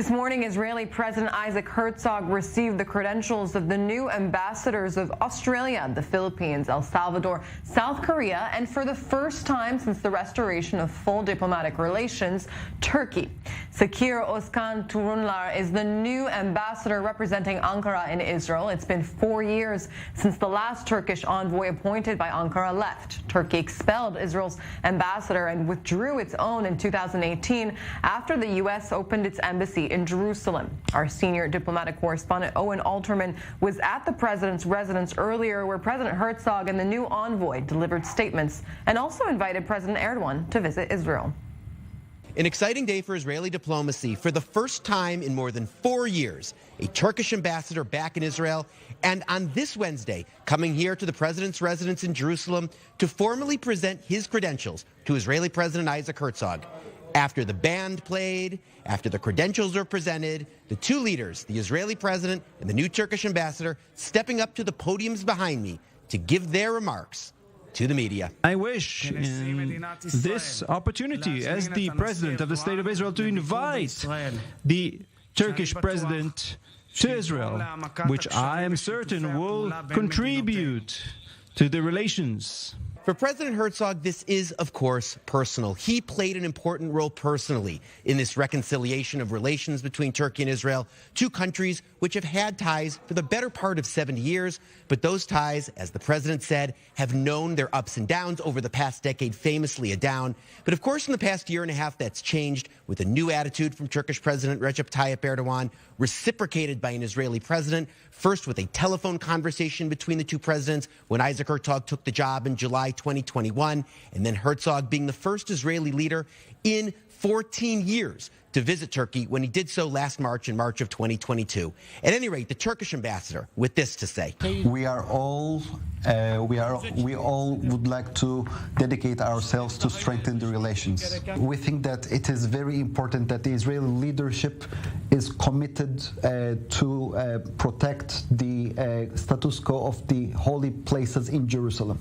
This morning, Israeli President Isaac Herzog received the credentials of the new ambassadors of Australia, the Philippines, El Salvador, South Korea, and for the first time since the restoration of full diplomatic relations, Turkey. Sakir Özkan Turunlar is the new ambassador representing Ankara in Israel. It's been 4 years since the last Turkish envoy appointed by Ankara left. Turkey expelled Israel's ambassador and withdrew its own in 2018 after the U.S. opened its embassy in Jerusalem. Our senior diplomatic correspondent Owen Alterman was at the president's residence earlier, where President Herzog and the new envoy delivered statements and also invited President Erdogan to visit Israel. An exciting day for Israeli diplomacy. For the first time in more than 4 years, a Turkish ambassador back in Israel, and on this Wednesday, coming here to the president's residence in Jerusalem to formally present his credentials to Israeli President Isaac Herzog. After the band played, after the credentials were presented, the two leaders, the Israeli president and the new Turkish ambassador, stepping up to the podiums behind me to give their remarks to the media. I wish in this opportunity as the president of the State of Israel to invite the Turkish president to Israel, which I am certain will contribute to the relations. For President Herzog, this is, of course, personal. He played an important role personally in this reconciliation of relations between Turkey and Israel, two countries which have had ties for the better part of 70 years. But those ties, as the president said, have known their ups and downs over the past decade, famously a down. But of course, in the past year and a half, that's changed with a new attitude from Turkish President Recep Tayyip Erdogan, reciprocated by an Israeli president, first with a telephone conversation between the two presidents when Isaac Herzog took the job in July 2021, and then Herzog being the first Israeli leader in 14 years to visit Turkey when he did so last March, in March of 2022. At any rate, the Turkish ambassador with this to say. We all would like to dedicate ourselves to strengthen the relations. We think that it is very important that the Israeli leadership is committed to protect the status quo of the holy places in Jerusalem.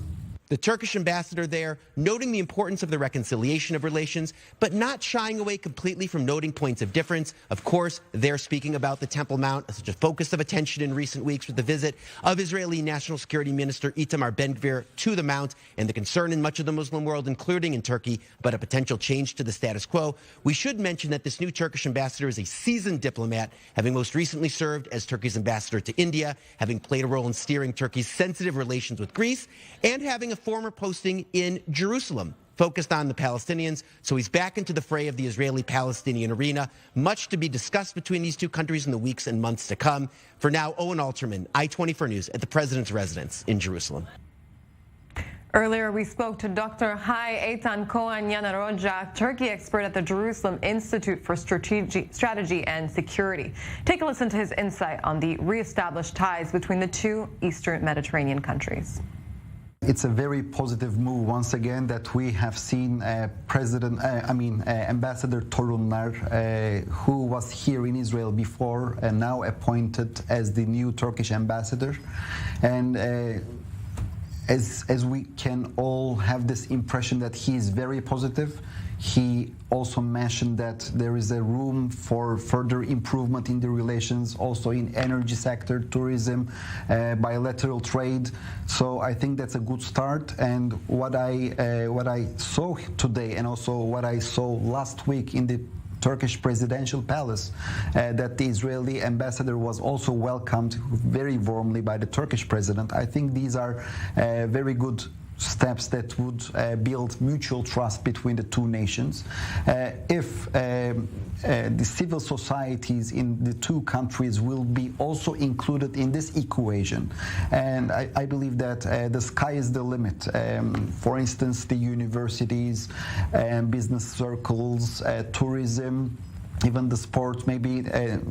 The Turkish ambassador there noting the importance of the reconciliation of relations, but not shying away completely from noting points of difference. Of course, they're speaking about the Temple Mount, such a focus of attention in recent weeks with the visit of Israeli National Security Minister Itamar Ben-Gvir to the Mount and the concern in much of the Muslim world, including in Turkey, about a potential change to the status quo. We should mention that this new Turkish ambassador is a seasoned diplomat, having most recently served as Turkey's ambassador to India, having played a role in steering Turkey's sensitive relations with Greece, and having a former posting in Jerusalem focused on the Palestinians. So he's back into the fray of the Israeli-Palestinian arena. Much to be discussed between these two countries in the weeks and months to come. For now, Owen Alterman, I-24 News at the president's residence in Jerusalem. Earlier, we spoke to Dr. Hai Eitan Kohan Yanaroja, Turkey expert at the Jerusalem Institute for Strategy and Security. Take a listen to his insight on the reestablished ties between the two Eastern Mediterranean countries. It's a very positive move once again that we have seen Ambassador Torunlar, who was here in Israel before and now appointed as the new Turkish ambassador. And as we can all have this impression that he is very positive, he also mentioned that there is a room for further improvement in the relations, also in energy sector, tourism, bilateral trade. So I think that's a good start. And what I saw today, and also what I saw last week in the Turkish presidential palace, that the Israeli ambassador was also welcomed very warmly by the Turkish president. I think these are very good steps that would build mutual trust between the two nations. If the civil societies in the two countries will be also included in this equation, and I believe that the sky is the limit. For instance, the universities, business circles, tourism, even the sport, maybe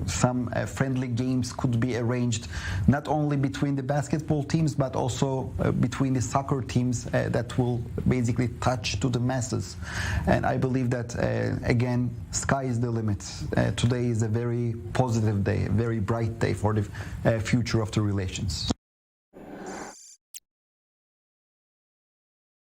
some friendly games could be arranged, not only between the basketball teams, but also between the soccer teams that will basically touch to the masses. And I believe that, again, sky is the limit. Today is a very positive day, a very bright day for the future of the relations.